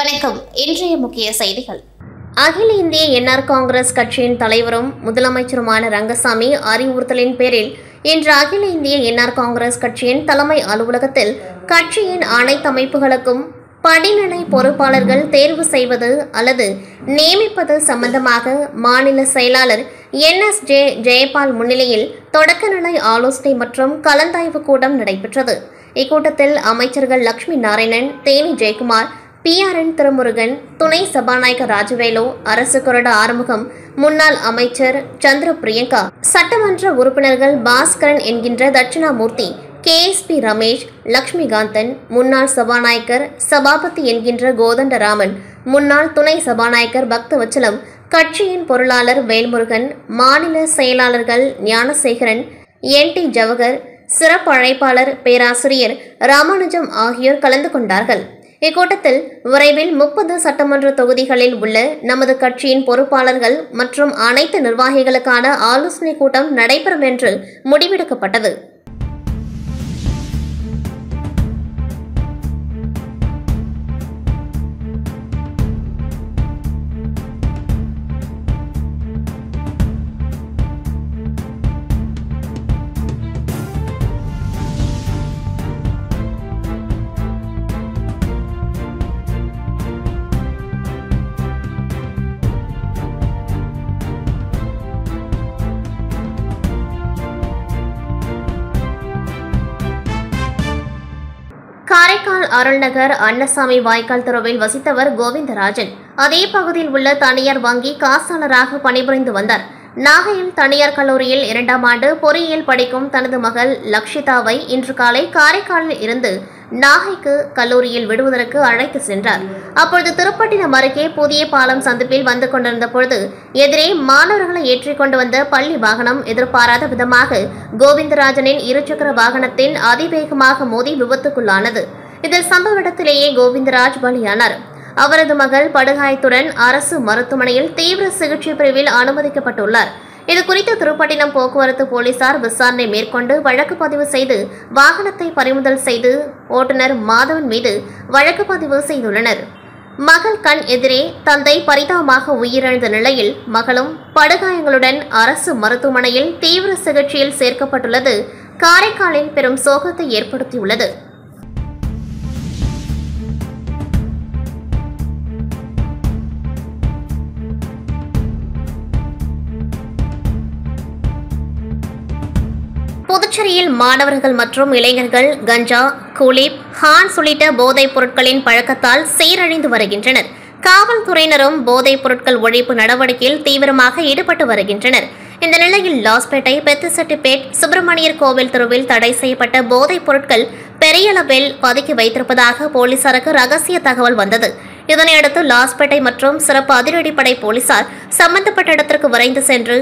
வணக்கம். இன்றைய முக்கிய செய்திகள். அகில இந்திய என்ஆர் காங்கிரஸ் கட்சியின் தலைவரும் முதலமைச்சருமான ரங்கசாமி அறிவுறுத்தலின் பேரில் இன்று அகில இந்திய என்ஆர் காங்கிரஸ் கட்சியின் தலைமை அலுவலகத்தில் கட்சியின் அனைத்து அமைப்புகளுக்கும் படிநிலை பொறுப்பாளர்கள் தேர்வு செய்வது அல்லது நியமிப்பது சம்பந்தமாக மாநில செயலாளர் NSJ ஜெயபால் முன்னிலையில் தொடக்கநிலை ஆலோசனை மற்றும் கலந்தாய்வு கூட்டம் நடைபெற்றது. இக்கூட்டத்தில் அமைச்சர்கள் லட்சுமி நாராயணன், தேனி ஜெயக்குமார், PRN திருமுருகன், துணை சபாநாயகர் ராஜவேலு, அரசு கொறடா ஆறுமுகம், முன்னாள் அமைச்சர் சந்திர பிரியங்கா, சட்டமன்ற உறுப்பினர்கள் பாஸ்கரன் என்கின்ற தட்சிணாமூர்த்தி, KSP ரமேஷ், லட்சுமிகாந்தன், முன்னாள் சபாநாயகர் சபாபதி என்கின்ற கோதண்டராமன், முன்னாள் துணை சபாநாயகர் பக்தவச்சலம், கட்சியின் பொருளாளர் வேல்முருகன், மாநில செயலாளர்கள் ஞானசேகரன், NT ஜவஹர், சிறப்பு அழைப்பாளர் பேராசிரியர் ராமானுஜம் ஆகியோர் கலந்து கொண்டார்கள். இக்கூட்டத்தில் விரைவில் 30 சட்டமன்ற தொகுதிகளில் உள்ள நமது கட்சியின் பொறுப்பாளர்கள் மற்றும் அனைத்து நிர்வாகிகளுக்கான ஆலோசனை கூட்டம் நடைபெறும் என்று முடிவெடுக்கப்பட்டது. காரைக்கால் அருள்நகர் அன்னசாமி வாய்க்கால் தெருவில் வசித்தவர் கோவிந்தராஜன். அதே பகுதியில் உள்ள தனியார் வங்கி காசாளராக பணிபுரிந்து வந்தார். நாகையில் தனியார் கல்லூரியில் 2ஆம் ஆண்டு பொறியியல் படிக்கும் தனது மகள் லக்ஷிதாவை இன்று காலை காரைக்காலில் இருந்து நாகைக்கு கல்லூரியில் விடுவதற்கு அழைத்து சென்றார். அப்பொழுது திருப்பட்டினம் அருகே புதிய பாலம் சந்திப்பில் வந்து கொண்டிருந்த பொழுது எதிரே மாணவர்களை ஏற்றிக்கொண்டு வந்த பள்ளி வாகனம் எதிர்பாராத விதமாக கோவிந்தராஜனின் இருசக்கர வாகனத்தில் அதிவேகமாக மோதி விபத்துக்குள்ளானது. இதில் சம்பவ இடத்திலேயே கோவிந்தராஜ் பலியானார். அவரது மகள் படுகாயத்துடன் அரசு மருத்துவமனையில் தீவிர சிகிச்சை பிரிவில் அனுமதிக்கப்பட்டுள்ளார். இதுகுறித்து திருப்பட்டினம் போக்குவரத்து போலீசார் விசாரணை மேற்கொண்டு வழக்கு பதிவு செய்து வாகனத்தை பறிமுதல் செய்து ஓட்டுநர் மாதவன் மீது வழக்கு பதிவு செய்துள்ளனர். மகள் கண் எதிரே தந்தை பரிதாபமாக உயிரிழந்த நிலையில் மகளும் படுகாயங்களுடன் அரசு மருத்துவமனையில் தீவிர சிகிச்சையில் சேர்க்கப்பட்டுள்ளது காரைக்காலில் பெரும் சோகத்தை ஏற்படுத்தியுள்ளது. புதுச்சேரியில் மாணவர்கள் மற்றும் இளைஞர்கள் கஞ்சா, கூலிப், ஹான்ஸ் உள்ளிட்ட போதைப் பொருட்களின் பழக்கத்தால் சீரழிந்து வருகின்றனர். காவல்துறையினரும் போதைப் பொருட்கள் ஒழிப்பு நடவடிக்கையில் தீவிரமாக ஈடுபட்டு வருகின்றனர். இந்த நிலையில் லாஸ்பேட்டை, பெத்துசெட்டிப்பேட், சுப்பிரமணியர் கோவில் தெருவில் தடை செய்யப்பட்ட போதைப் பொருட்கள் பெரிய அளவில் பதுக்கி வைத்திருப்பதாக போலீசாருக்கு ரகசிய தகவல் வந்தது. இதனையடுத்து லாஸ்பேட்டை மற்றும் சிறப்பு அதிரடிப்படை போலீசார் சம்பந்தப்பட்ட இடத்திற்கு விரைந்து சென்று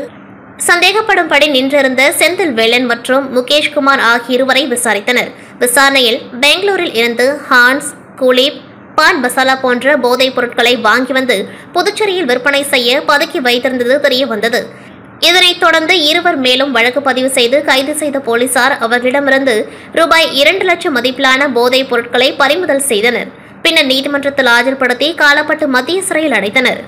சந்தேகப்படும்படி நின்றிருந்த செந்தில் வேலன் மற்றும் முகேஷ்குமார் ஆகிய இருவரை விசாரித்தனர். விசாரணையில் பெங்களூரில் இருந்து ஹான்ஸ், கூலிப், பான் மசாலா போன்ற போதைப் பொருட்களை வாங்கி வந்து புதுச்சேரியில் விற்பனை செய்ய பதுக்கி வைத்திருந்தது தெரிய வந்தது. இதனைத் தொடர்ந்து இருவர் மேலும் வழக்கு பதிவு செய்து கைது செய்த போலீசார் அவர்களிடமிருந்து ரூபாய் 2 லட்சம் மதிப்பிலான போதைப் பொருட்களை பறிமுதல் செய்தனர். பின்னர் நீதிமன்றத்தில் ஆஜர்படுத்தி காலப்பட்டு மத்திய சிறையில் அடைத்தனர்.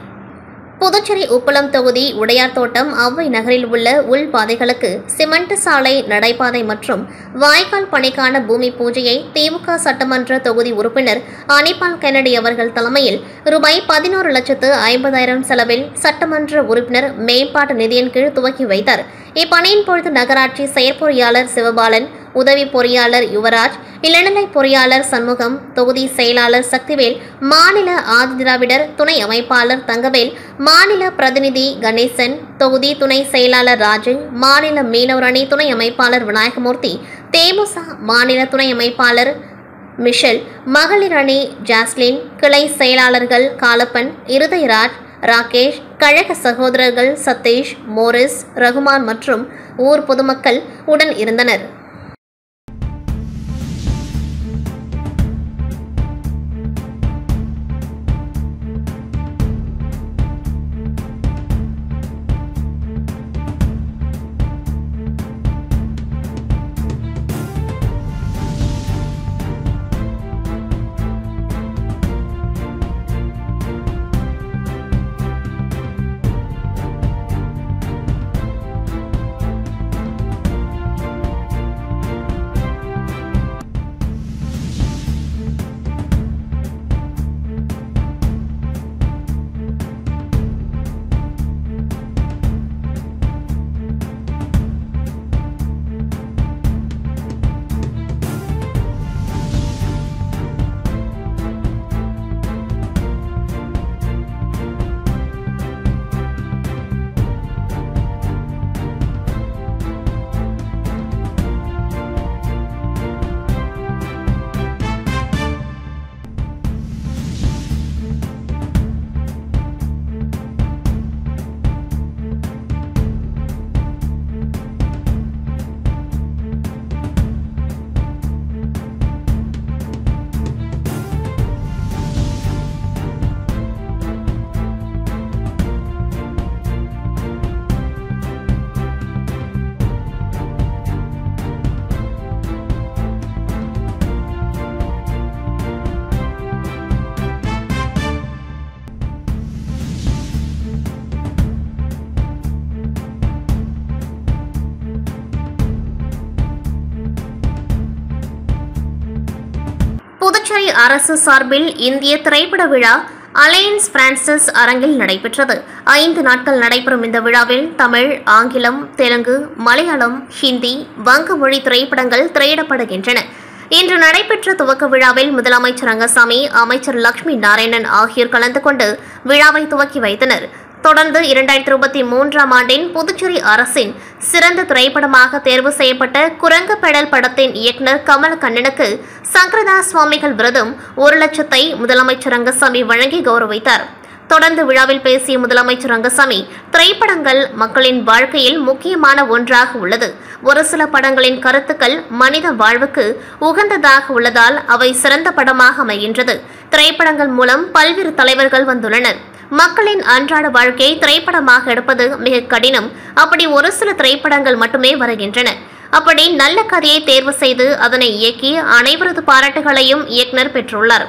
புதுச்சேரி உப்பளம் தொகுதி உடையார் தோட்டம் அவ்வை நகரில் உள்ள உள்பாதைகளுக்கு சிமெண்ட் சாலை, நடைபாதை மற்றும் வாய்க்கால் பணிக்கான பூமி பூஜையை திமுக சட்டமன்ற தொகுதி உறுப்பினர் அனிபால் கென்னடி அவர்கள் தலைமையில் ரூபாய் 11,50,000 செலவில் சட்டமன்ற உறுப்பினர் மேம்பாட்டு நிதியின் கீழ் துவக்கி வைத்தார். இப்பணியின் பொழுது நகராட்சி செயற்பொறியாளர் சிவபாலன், உதவி பொறியாளர் யுவராஜ், இளநிலை பொறியாளர் சண்முகம், தொகுதி செயலாளர் சக்திவேல், மாநில ஆதிதிராவிடர் துணை அமைப்பாளர் தங்கவேல், மாநில பிரதிநிதி கணேசன், தொகுதி துணை செயலாளர் ராஜு, மாநில மீனவர் அணி துணை அமைப்பாளர் விநாயகமூர்த்தி, தேமுச மாநில துணை அமைப்பாளர் மிஷல், மகளிர் அணி ஜாஸ்லின், கிளை செயலாளர்கள் காலப்பன், இருதயராஜ், ராகேஷ், கழக சகோதரர்கள் சதீஷ், மோரிஸ், ரகுமான் மற்றும் ஊர் பொதுமக்கள் உடன் இருந்தனர். அரசு சார்பில் இந்திய திரைப்பட விழா அலையன்ஸ் பிரான்சிஸ் அரங்கில் நடைபெற்றது. 5 நாட்கள் நடைபெறும் இந்த விழாவில் தமிழ், ஆங்கிலம், தெலுங்கு, மலையாளம், ஹிந்தி, வங்க மொழி திரைப்படங்கள் திரையிடப்படுகின்றன. இன்று நடைபெற்ற துவக்க விழாவில் முதலமைச்சர் ரங்கசாமி, அமைச்சர் லட்சுமி நாராயணன் ஆகியோர் கலந்து கொண்டு விழாவை துவக்கி வைத்தனர். தொடர்ந்து 2023ஆம் ஆண்டின் புதுச்சேரி அரசின் சிறந்த திரைப்படமாக தேர்வு செய்யப்பட்ட குரங்குப்பெடல் படத்தின் இயக்குநர் கமலக்கண்ணனுக்கு சங்கரதாஸ் சுவாமிகள் விருதும் 1 லட்சத்தை முதலமைச்சர் ரங்கசாமி வழங்கி கௌரவித்தார். தொடர்ந்து விழாவில் பேசிய முதலமைச்சர் ரங்கசாமி, திரைப்படங்கள் மக்களின் வாழ்க்கையில் முக்கியமான ஒன்றாக உள்ளது. ஒரு சில படங்களின் கருத்துக்கள் மனித வாழ்வுக்கு உகந்ததாக உள்ளதால் அவை சிறந்த படமாக அமைகின்றது. திரைப்படங்கள் மூலம் பல்வேறு தலைவர்கள் வந்துள்ளனர். மக்களின் அன்றாட வாழ்க்கையை திரைப்படமாக எடுப்பது மிக கடினம். அப்படி ஒரு சில திரைப்படங்கள் மட்டுமே வருகின்றன. அப்படி நல்ல கதையை தேர்வு செய்து அதனை இயக்கி அனைவரது பாராட்டுகளையும் இயக்குனர் பெற்றுள்ளார்.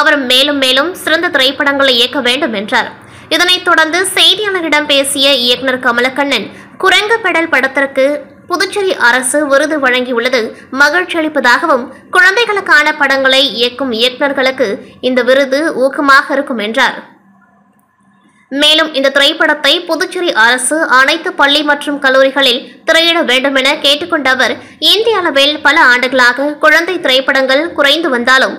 அவர் மேலும் மேலும் சிறந்த திரைப்படங்களை இயக்க வேண்டும் என்றார். இதனைத் தொடர்ந்து செய்தியாளரிடம் பேசிய இயக்குனர் கமலக்கண்ணன், குரங்குப்பெடல் படத்திற்கு புதுச்சேரி அரசு விருது வழங்கியுள்ளது மகிழ்ச்சி அளிப்பதாகவும், குழந்தைகளுக்கான படங்களை இயக்கும் இயக்குநர்களுக்கு இந்த விருது ஊக்கமாக இருக்கும் என்றார். மேலும் இந்த திரைப்படத்தை புதுச்சேரி அரசு அனைத்து பள்ளி மற்றும் கல்லூரிகளில் திரையிட வேண்டும் என கேட்டுக்கொண்ட அவர், இந்திய அளவில் பல ஆண்டுகளாக குழந்தை திரைப்படங்கள் குறைந்து வந்தாலும்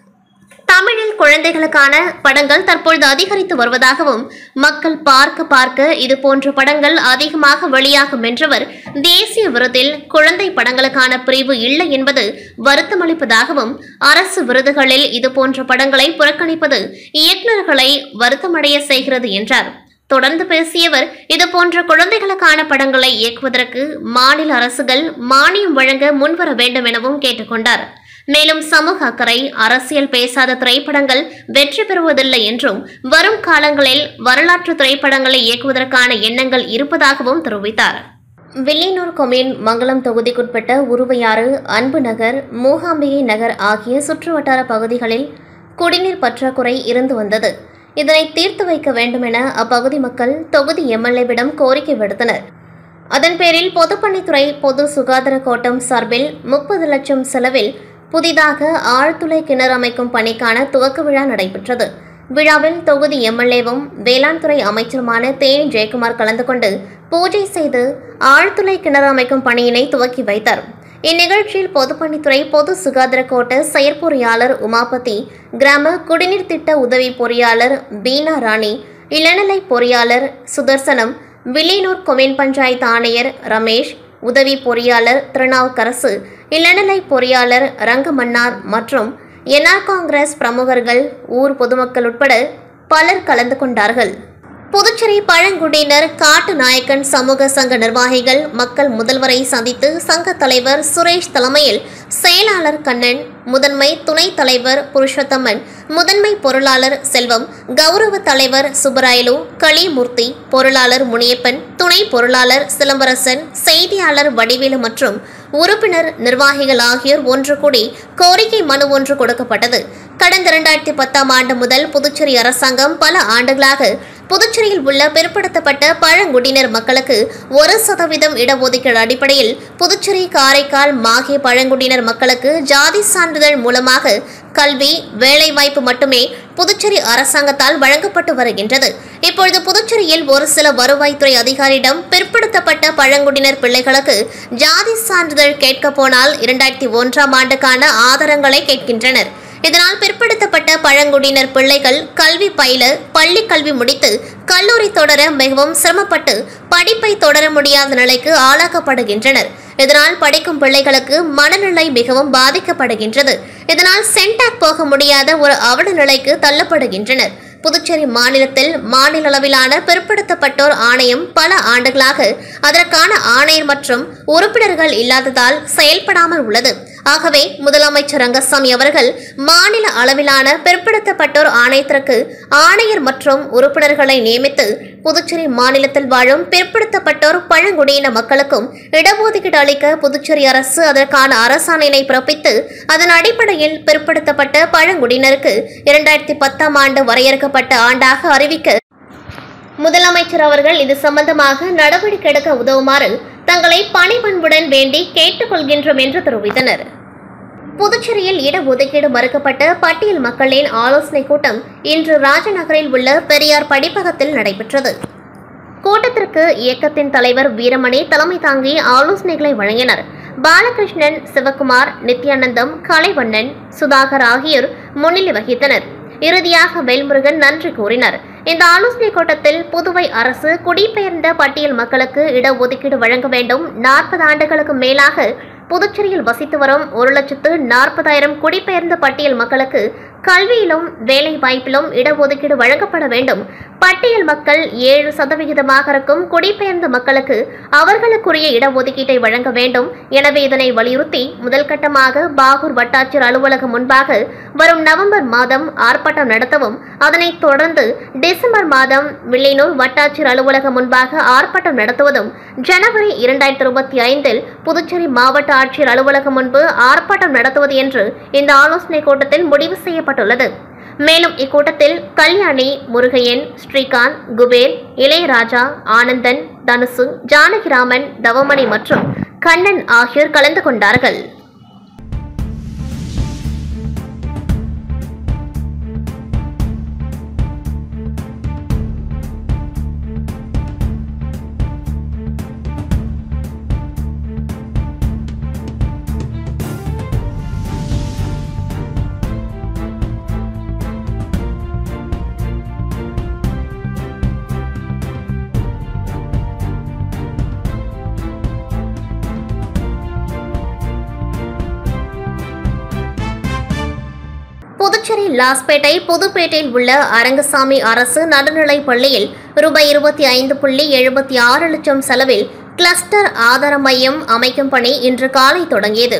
தமிழில் குழந்தைகளுக்கான படங்கள் தற்பொழுது அதிகரித்து வருவதாகவும், மக்கள் பார்க்க இதுபோன்ற படங்கள் அதிகமாக வெளியாகும் என்றவர், தேசிய விருதில் குழந்தை படங்களுக்கான பிரிவு இல்லை என்பது வருத்தமளிப்பதாகவும், அரசு விருதுகளில் இதுபோன்ற படங்களை புறக்கணிப்பது இயக்குநர்களை வருத்தமடைய செய்கிறது என்றார். தொடர்ந்து பேசியவர், இதுபோன்ற குழந்தைகளுக்கான படங்களை இயக்குவதற்கு மாநில அரசுகள் மானியம் வழங்க முன்வர வேண்டும் எனவும் கேட்டுக்கொண்டார். மேலும் சமூக அக்கறை, அரசியல் பேசாத திரைப்படங்கள் வெற்றி பெறுவதில்லை என்றும், வரும் காலங்களில் வரலாற்று திரைப்படங்களை இயக்குவதற்கான எண்ணங்கள் இருப்பதாகவும் தெரிவித்தார். வில்லியனூர் கொம்யூன் மங்கலம் தொகுதிக்குட்பட்ட உருவையாறு, அன்பு நகர், மூகாம்பிகை நகர் ஆகிய சுற்றுவட்டார பகுதிகளில் குடிநீர் பற்றாக்குறை இருந்து வந்தது. இதனை தீர்த்து வைக்க வேண்டும் என அப்பகுதி மக்கள் தொகுதி எம்எல்ஏவிடம் கோரிக்கை விடுத்தனர். அதன் பேரில் பொதுப்பணித்துறை பொது சுகாதார கோட்டம் சார்பில் 30 லட்சம் செலவில் புதிதாக ஆழ்துளை கிணறு அமைக்கும் பணிக்கான துவக்க விழா நடைபெற்றது. விழாவில் தொகுதி எம்எல்ஏவும் வேளாண் துறை அமைச்சருமான தேனி ஜெயக்குமார் கலந்து கொண்டு பூஜை செய்து ஆழ்துளை கிணறு அமைக்கும் பணியினை துவக்கி வைத்தார். இந்நிகழ்ச்சியில் பொதுப்பணித்துறை பொது சுகாதார கோட்ட செயற்பொறியாளர் உமாபதி, கிராம குடிநீர் திட்ட உதவி பொறியாளர் பீனா ராணி, இளநிலை பொறியாளர் சுதர்சனம், வில்லியனூர் கொம்யூன் பஞ்சாயத்து ஆணையர் ரமேஷ், உதவி பொறியாளர் திருநாவுக்கரசு, இளநிலை பொறியாளர் ரங்கமன்னார் மற்றும் என்ஆர் காங்கிரஸ் பிரமுகர்கள், ஊர் பொதுமக்கள் உட்பட பலர் கலந்து கொண்டார்கள். புதுச்சேரி பழங்குடியினர் காட்டு நாயக்கன் சமூக சங்க நிர்வாகிகள் மக்கள் முதல்வரை சந்தித்து சங்க தலைவர் சுரேஷ் தலைமையில் செயலாளர் கண்ணன், முதன்மை துணைத் தலைவர் புருஷோத்தமன், முதன்மை பொருளாளர் செல்வம், கௌரவ தலைவர் சுப்பராயலு, களிமூர்த்தி, பொருளாளர் முனியப்பன், துணை பொருளாளர் சிலம்பரசன், செய்தியாளர் வடிவேலு மற்றும் உறுப்பினர் நிர்வாகிகள் ஆகியோர் ஒன்று கூடி கோரிக்கை மனு ஒன்று கொடுக்கப்பட்டது. கடந்த 2010ஆம் ஆண்டு முதல் புதுச்சேரி அரசாங்கம் பல ஆண்டுகளாக புதுச்சேரியில் உள்ள பிற்படுத்தப்பட்ட பழங்குடியினர் மக்களுக்கு 1% இடஒதுக்கீடு அடிப்படையில் புதுச்சேரி, காரைக்கால், மாஹே பழங்குடியினர் மக்களுக்கு ஜாதி சான்றிதழ் மூலமாக கல்வி, வேலைவாய்ப்பு மட்டுமே புதுச்சேரி அரசாங்கத்தால் வழங்கப்பட்டு வருகின்றது. இப்பொழுது புதுச்சேரியில் ஒரு சில வருவாய்த்துறை அதிகாரியிடம் பிற்படுத்தப்பட்ட பழங்குடியினர் பிள்ளைகளுக்கு ஜாதி சான்றிதழ் கேட்க போனால் 2001ஆம் ஆண்டுக்கான ஆதாரங்களை கேட்கின்றனர். இதனால் பிற்படுத்தப்பட்ட பழங்குடியினர் பிள்ளைகள் கல்வி பயில, பள்ளி கல்வி முடித்து கல்லூரி தொடர மிகவும் சிரமப்பட்டு படிப்பை தொடர முடியாத நிலைக்கு ஆளாக்கப்படுகின்றனர். இதனால் படிக்கும் பிள்ளைகளுக்கு மனநிலை மிகவும் பாதிக்கப்படுகின்றது. இதனால் சென்டாக் போக முடியாத ஒரு அவல நிலைக்கு தள்ளப்படுகின்றனர். புதுச்சேரி மாநிலத்தில் மாநில அளவிலான பிற்படுத்தப்பட்டோர் ஆணையம் பல ஆண்டுகளாக அதற்கான ஆணையர் மற்றும் உறுப்பினர்கள் இல்லாததால் செயல்படாமல் உள்ளது. ஆகவே முதலமைச்சர் ரங்கசாமி அவர்கள் மாநில அளவிலான பிற்படுத்தப்பட்டோர் ஆணையத்திற்கு ஆணையர் மற்றும் உறுப்பினர்களை நியமித்து புதுச்சேரி மாநிலத்தில் வாழும் பிற்படுத்தப்பட்டோர் பழங்குடியின மக்களுக்கும் இடஒதுக்கீடு அளிக்க புதுச்சேரி அரசு அதற்கான அரசாணையினை பிறப்பித்து அதன் அடிப்படையில் பிற்படுத்தப்பட்ட பழங்குடியினருக்கு 2010ஆம் ஆண்டு வரையறுக்கப்பட்ட ஆண்டாக அறிவிக்க முதலமைச்சர் அவர்கள் இது சம்பந்தமாக நடவடிக்கை எடுக்க உதவுமாறு தங்களை பணிபண்புடன் வேண்டி கேட்டுக்கொள்கின்றோம் என்று தெரிவித்தனர். புதுச்சேரியில் இடஒதுக்கீடு மறுக்கப்பட்ட பட்டியல் மக்களின் ஆலோசனைக் கூட்டம் இன்று ராஜநகரில் உள்ள பெரியார் படிப்பகத்தில் நடைபெற்றது. கூட்டத்திற்கு இயக்கத்தின் தலைவர் வீரமணி தலைமை தாங்கி ஆலோசனைகளை வழங்கினர். பாலகிருஷ்ணன், சிவகுமார், நித்யானந்தம், கலைவண்ணன், சுதாகர் ஆகியோர் முன்னிலை வகித்தனர். இறுதியாக வேல்முருகன் நன்றி கூறினர். இந்த ஆலோசனைக் கூட்டத்தில் புதுவை அரசு குடிபெயர்ந்த பட்டியல் மக்களுக்கு இடஒதுக்கீடு வழங்க வேண்டும், 40 ஆண்டுகளுக்கு மேலாக புதுச்சேரியில் வசித்து வரும் 1,40,000 குடிபெயர்ந்த பட்டியல் மக்களுக்கு கல்வியிலும் வேலை வாய்ப்பிலும் இடஒதுக்கீடு வழங்கப்பட வேண்டும். பட்டியல் மக்கள் 7% இருக்கும் குடிபெயர்ந்த மக்களுக்கு அவர்களுக்குரிய இடஒதுக்கீட்டை வழங்க வேண்டும். எனவே இதனை வலியுறுத்தி முதல் கட்டமாக பாகூர் வட்டாட்சியர் அலுவலகம் முன்பாக வரும் நவம்பர் மாதம் ஆர்ப்பாட்டம் நடத்தவும், அதனைத் தொடர்ந்து டிசம்பர் மாதம் வில்லியனூர் வட்டாட்சியர் அலுவலகம் முன்பாக ஆர்ப்பாட்டம் நடத்துவதும், ஜனவரி 2025 புதுச்சேரி மாவட்ட ஆட்சியர் அலுவலகம் முன்பு ஆர்ப்பாட்டம் நடத்துவது என்று இந்த ஆலோசனைக் கூட்டத்தில் முடிவு செய்யப்பட்டுள்ளது. மேலும் இக்கூட்டத்தில் கல்யாணி, முருகையன், ஸ்ரீகாந்த், குபேர், இளையராஜா, ஆனந்தன், தனுசு, ஜானகிராமன், தவமணி மற்றும் கண்ணன் ஆகியோர் கலந்து கொண்டார்கள். புதுச்சேரி லாஸ்பேட்டை புதுப்பேட்டையில் உள்ள அரங்கசாமி அரசு நடுநிலைப் பள்ளியில் ரூபாய் 25.76 லட்சம் செலவில் கிளஸ்டர் ஆதார மையம் அமைக்கும் பணி இன்று காலை தொடங்கியது.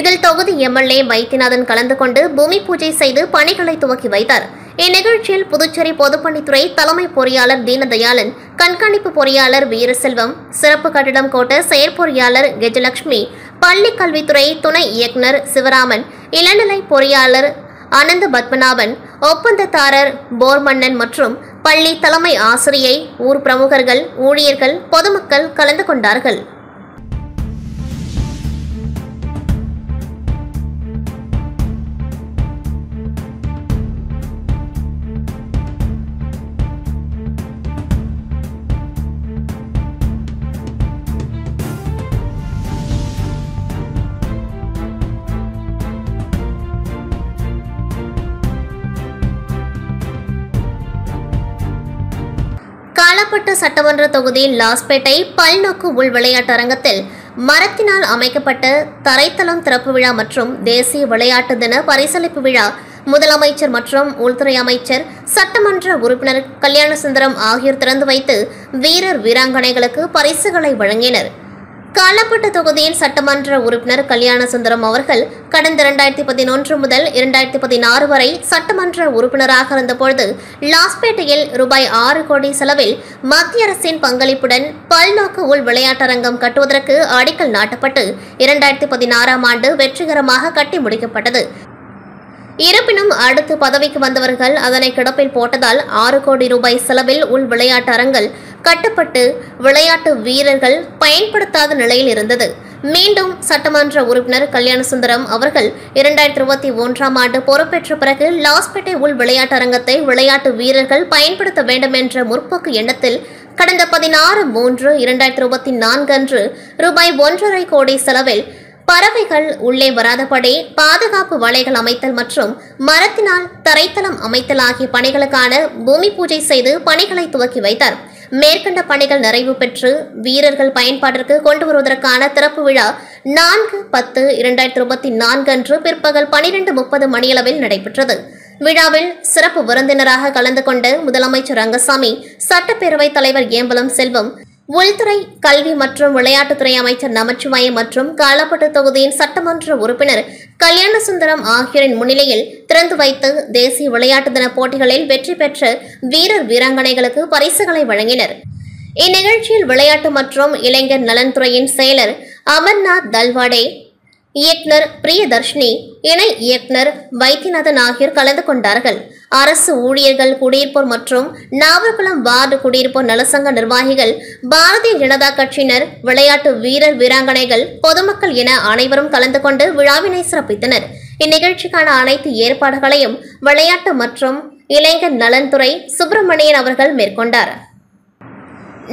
இதில் தொகுதி எம்எல்ஏ வைத்தியநாதன் கலந்து கொண்டு பூமி பூஜை செய்து பணிகளை துவக்கி வைத்தார். இந்நிகழ்ச்சியில் புதுச்சேரி பொதுப்பணித்துறை தலைமை பொறியாளர் தீனதயாளன், கண்காணிப்பு பொறியாளர் வீரசெல்வம், சிறப்பு கட்டிடம் கோட்ட செயற்பொறியாளர் கெஜலட்சுமி, பள்ளி கல்வித்துறை துணை இயக்குநர் சிவராமன், இளநிலை பொறியாளர் அனந்த பத்மநாபன், ஒப்பந்ததாரர் போர்மன்னன் மற்றும் பள்ளி தலைமை ஆசிரியை, ஊர் பிரமுகர்கள், ஊழியர்கள், பொதுமக்கள் கலந்து கொண்டார்கள். காலப்பட்டு சட்டமன்ற தொகுதியில் லாஸ்பேட்டை பல்நோக்கு உள் விளையாட்டரங்கத்தில் மரத்தினால் அமைக்கப்பட்ட தரைத்தளம் திறப்பு விழா மற்றும் தேசிய விளையாட்டு தின பரிசளிப்பு விழா முதலமைச்சர் மற்றும் உள்துறை அமைச்சர், சட்டமன்ற உறுப்பினர் கல்யாணசுந்தரம் ஆகியோர் திறந்து வைத்து வீரர் வீராங்கனைகளுக்கு பரிசுகளை வழங்கினர். காலப்பட்டு தொகுதியின் சட்டமன்ற உறுப்பினர் கல்யாணசுந்தரம் அவர்கள் கடந்த 2011 முதல் 2016 வரை சட்டமன்ற உறுப்பினராக இருந்தபொழுது லாஸ்பேட்டையில் ரூபாய் 6 கோடி செலவில் மத்திய அரசின் பங்களிப்புடன் பல்நோக்கு உள் விளையாட்டரங்கம் கட்டுவதற்கு அடிக்கல் நாட்டப்பட்டு 2016ஆம் ஆண்டு வெற்றிகரமாக கட்டி முடிக்கப்பட்டது. இருப்பினும் அடுத்து பதவிக்கு வந்தவர்கள் அதனை கிடப்பில் போட்டதால் 6 கோடி ரூபாய் செலவில் உள் விளையாட்டு அரங்கள் கட்டப்பட்டு விளையாட்டு வீரர்கள் பயன்படுத்தாத நிலையில் இருந்தது. மீண்டும் சட்டமன்ற உறுப்பினர் கல்யாணசுந்தரம் அவர்கள் 2021ஆம் ஆண்டு பொறுப்பேற்ற பிறகு லாஸ்பேட்டை உள் விளையாட்டு அரங்கத்தை விளையாட்டு வீரர்கள் பயன்படுத்த வேண்டும் என்ற முற்போக்கு எண்ணத்தில் கடந்த 16/3/2024 அன்று ரூபாய் 1.5 கோடி செலவில் பறவைகள் உள்ளே வராதபடி பாதுகாப்பு வலைகள் அமைத்தல் மற்றும் மரத்தினால் தரைத்தளம் அமைத்தல் ஆகிய பணிகளுக்கான பூமி பூஜை செய்து பணிகளை துவக்கி வைத்தார். மேற்கண்ட பணிகள் நிறைவு பெற்று வீரர்கள் பயன்பாட்டிற்கு கொண்டு வருவதற்கான திறப்பு விழா 4/10/2024 அன்று பிற்பகல் 12:30 மணியளவில் நடைபெற்றது. விழாவில் சிறப்பு விருந்தினராக கலந்து கொண்ட முதலமைச்சர் ரங்கசாமி, சட்டப்பேரவைத் தலைவர் ஏம்பலம் செல்வம், உள்துறை, கல்வி மற்றும் விளையாட்டுத்துறை அமைச்சர் நமச்சிவாயம் மற்றும் காலப்பட்டு தொகுதியின் சட்டமன்ற உறுப்பினர் கல்யாணசுந்தரம் ஆகியோரின் முன்னிலையில் திறந்து வைத்து தேசிய விளையாட்டு தின போட்டிகளில் வெற்றி பெற்ற வீரர் வீராங்கனைகளுக்கு பரிசுகளை வழங்கினர். இந்நிகழ்ச்சியில் விளையாட்டு மற்றும் இளைஞர் நலன்துறையின் செயலர் அமர்நாத் தல்வாடே, இயக்குனர் பிரியதர்ஷினி, இணை இயக்குனர் வைத்தியநாதன் ஆகியோர் கலந்து கொண்டார்கள். அரசு ஊழியர்கள், குடியிருப்போர் மற்றும் நாவல்குளம் வார்டு குடியிருப்போர் நலசங்க நிர்வாகிகள், பாரதிய ஜனதா கட்சியினர், விளையாட்டு வீரர் வீராங்கனைகள், பொதுமக்கள் என அனைவரும் கலந்து கொண்டு விழாவினை சிறப்பித்தனர். இந்நிகழ்ச்சிக்கான அனைத்து ஏற்பாடுகளையும் விளையாட்டு மற்றும் இளைஞர் நலன்துறை சுப்பிரமணியன் அவர்கள் மேற்கொண்டார்.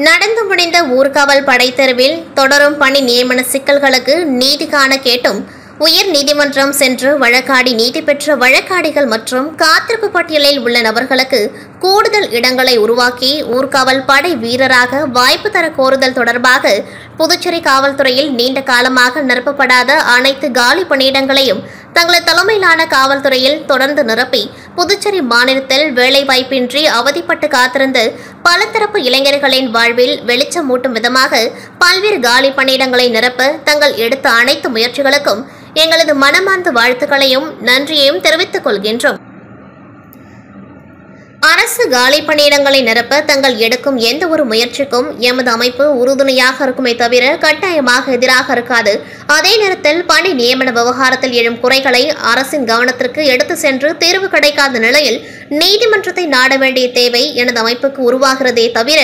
நடந்து முடிந்த ஊர்காவல் படைத்தெருவில் தொடரும் பணி நியமன சிக்கல்களுக்கு நீதி காண கேட்டும் உயர் நீதிமன்றம் சென்று வழக்காடி நீதி பெற்ற வழக்காடிகள் மற்றும் காத்திருப்பு பட்டியலில் உள்ள நபர்களுக்கு கூடுதல் இடங்களை உருவாக்கி ஊர்காவல் படை வீரராக வாய்ப்பு தர கோருதல் தொடர்பாக புதுச்சேரி காவல்துறையில் நீண்ட காலமாக நிரப்பப்படாத அனைத்து காலி பணியிடங்களையும் தங்களது தலைமையிலான காவல்துறையில் தொடர்ந்து நிரப்பி புதுச்சேரி மாநிலத்தில் வேலைவாய்ப்பின்றி அவதிப்பட்டு காத்திருந்த பல தரப்பு இளைஞர்களின் வாழ்வில் வெளிச்சம் மூட்டும் விதமாக பல்வேறு காலி பணியிடங்களை நிரப்ப தங்கள் எடுத்த அனைத்து முயற்சிகளுக்கும் எங்களது மனமார்ந்த வாழ்த்துக்களையும் நன்றியையும் தெரிவித்துக் கொள்கின்றோம். அரசு காலி பணியிடங்களை நிரப்ப தங்கள் எடுக்கும் எந்த ஒரு முயற்சிக்கும் எமது அமைப்பு உறுதுணையாக இருக்குமே தவிர கட்டாயமாக எதிராக இருக்காது. அதே நேரத்தில் பணி நியமன விவகாரத்தில் எழும் குறைகளை அரசின் கவனத்திற்கு எடுத்து சென்று தீர்வு கிடைக்காத நிலையில் நீதிமன்றத்தை நாட வேண்டிய தேவை எனது அமைப்புக்கு உருவாகிறதே தவிர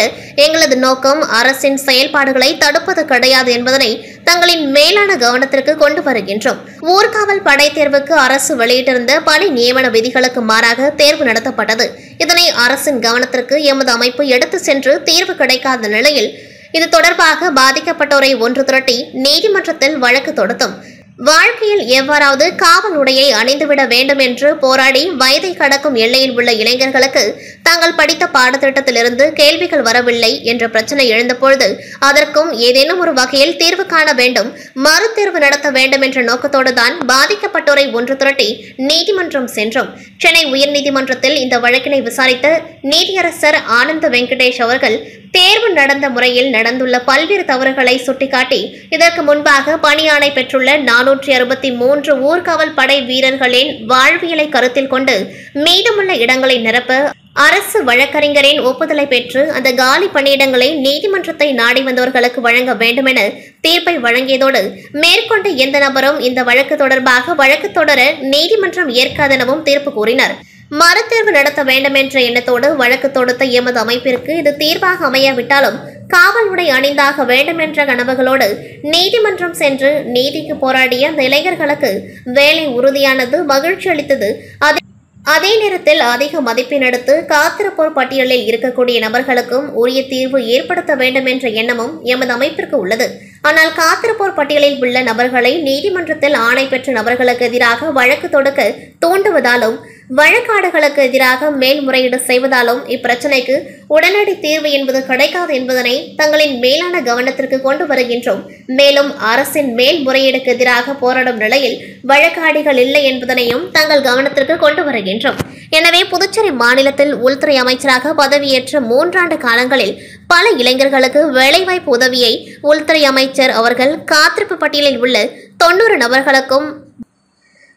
எங்களது நோக்கம் அரசின் செயல்பாடுகளை தடுப்பது கிடையாது என்பதனை தங்களின் மேலான கவனத்திற்கு கொண்டு வருகின்றோம். ஊர்காவல் படை தேர்வுக்கு அரசு வெளியிட்டிருந்த பணி நியமன விதிகளுக்கு மாறாக தேர்வு நடத்தப்பட்டது. இதனை அரசின் கவனத்திற்கு எமது அமைப்பு எடுத்து சென்று தீர்வு கிடைக்காத நிலையில் இது தொடர்பாக பாதிக்கப்பட்டோரை ஒன்று திரட்டி நீதிமன்றத்தில் வழக்கு தொடுத்தோம். வாழ்க்கையில் எவ்வாறாவது காவல் உடையை அணிந்துவிட வேண்டும் என்று போராடி வயதை கடக்கும் எல்லையில் உள்ள இளைஞர்களுக்கு தாங்கள் படித்த பாடத்திட்டத்திலிருந்து கேள்விகள் வரவில்லை என்ற பிரச்சனை எழுந்தபொழுது அதற்கும் ஏதேனும் ஒரு வகையில் தீர்வு காண வேண்டும், மறுதேர்வு நடத்த வேண்டும் என்ற நோக்கத்தோடு தான் பாதிக்கப்பட்டோரை ஒன்று திரட்டி நீதிமன்றம் சென்றோம். சென்னை உயர்நீதிமன்றத்தில் இந்த வழக்கினை விசாரித்த நீதியரசர் ஆனந்த வெங்கடேஷ் அவர்கள் தேர்வு நடந்த முறையில் நடந்துள்ள பல்வேறு தவறுகளை சுட்டிக்காட்டி இதற்கு முன்பாக பணியாணை பெற்றுள்ள 463 ஊர்காவல் படை வீரர்களின் வாழ்வியலை கருத்தில் கொண்டு மீதமுள்ள இடங்களை நிரப்ப அரசு வழக்கறிஞரின் ஒப்புதலை பெற்று அந்த காலி பணியிடங்களை நீதிமன்றத்தை நாடி வந்தவர்களுக்கு வழங்க வேண்டும் என தீர்ப்பை வழங்கியதோடு மேற்கொண்ட எந்த நபரும் இந்த வழக்கு தொடர்பாக வழக்கு தொடர நீதிமன்றம் ஏற்காதெனவும் தீர்ப்பு கூறினார். மறுதேர்வு நடத்த வேண்டும் என்ற எண்ணத்தோடு வழக்கு தொடுத்த எமது அமைப்பிற்கு இது தீர்வாக அமையாவிட்டாலும் காவல் உடை அணிந்தாக வேண்டும் என்ற கனவுகளோடு நீதிமன்றம் சென்று நீதிக்கு போராடிய அந்த இளைஞர்களுக்கு வேலை உறுதியானது மகிழ்ச்சி அளித்தது. அதே நேரத்தில் அதிக மதிப்பெண் எடுத்து காத்திருப்போர் பட்டியலில் இருக்கக்கூடிய நபர்களுக்கும் உரிய தீர்வு ஏற்படுத்த வேண்டும் என்ற எண்ணமும் எமது அமைப்பிற்கு உள்ளது. ஆனால் காத்திருப்போர் பட்டியலில் உள்ள நபர்களை நீதிமன்றத்தில் ஆணை பெற்ற நபர்களுக்கு எதிராக வழக்கு தொடுக்க தூண்டுவதாலும் வழக்காடுகளுக்கு எதிராக மேல்முறையீடு செய்வதாலும் இப்பிரச்சினைக்கு உடனடி தீர்வு என்பது கிடைக்காது என்பதனை தங்களின் மேலான கவனத்திற்கு கொண்டு வருகின்றோம். மேலும் அரசின் மேல்முறையீடுக்கு எதிராக போராடும் நிலையில் வழக்காடிகள் இல்லை என்பதனையும் தங்கள் கவனத்திற்கு கொண்டு வருகின்றோம். எனவே புதுச்சேரி மாநிலத்தில் உள்துறை அமைச்சராக பதவியேற்ற 3 ஆண்டு காலங்களில் பல இளைஞர்களுக்கு வேலைவாய்ப்பு உதவியை உள்துறை அமைச்சர் அவர்கள் காத்திருப்பு பட்டியலில் உள்ள 90 நபர்களுக்கும்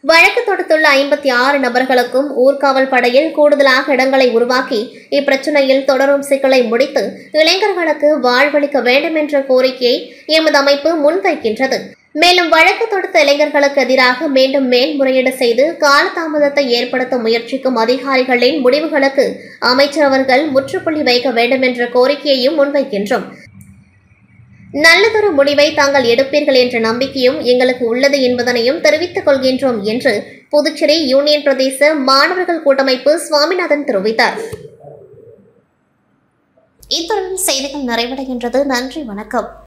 வழக்கு தொடுத்துள்ள 56 நபர்களுக்கும் ஊர்காவல் படையில் கூடுதலாக இடங்களை உருவாக்கி இப்பிரச்சனையில் தொடரும் சிக்கலை முடித்து இளைஞர்களுக்கு வாழ்வளிக்க வேண்டும் என்ற கோரிக்கையை எமது அமைப்பு முன்வைக்கின்றது. மேலும் வழக்கு தொடுத்த இளைஞர்களுக்கு எதிராக மீண்டும் மேல்முறையீடு செய்து காலதாமதத்தை ஏற்படுத்த முயற்சிக்கும் அதிகாரிகளின் முடிவுகளுக்கு அமைச்சர் அவர்கள் முற்றுப்புள்ளி வைக்க வேண்டும் என்ற கோரிக்கையையும் முன்வைக்கின்றோம். நல்லதொரு முடிவை தாங்கள் எடுப்பீர்கள் என்ற நம்பிக்கையும் எங்களுக்கு உள்ளது என்பதனையும் தெரிவித்துக் கொள்கின்றோம் என்று புதுச்சேரி யூனியன் பிரதேச மாணவர்கள் கூட்டமைப்பு சுவாமிநாதன் தெரிவித்தார். இத்துடன் செய்திகள் நிறைவடைகின்றது. நன்றி, வணக்கம்.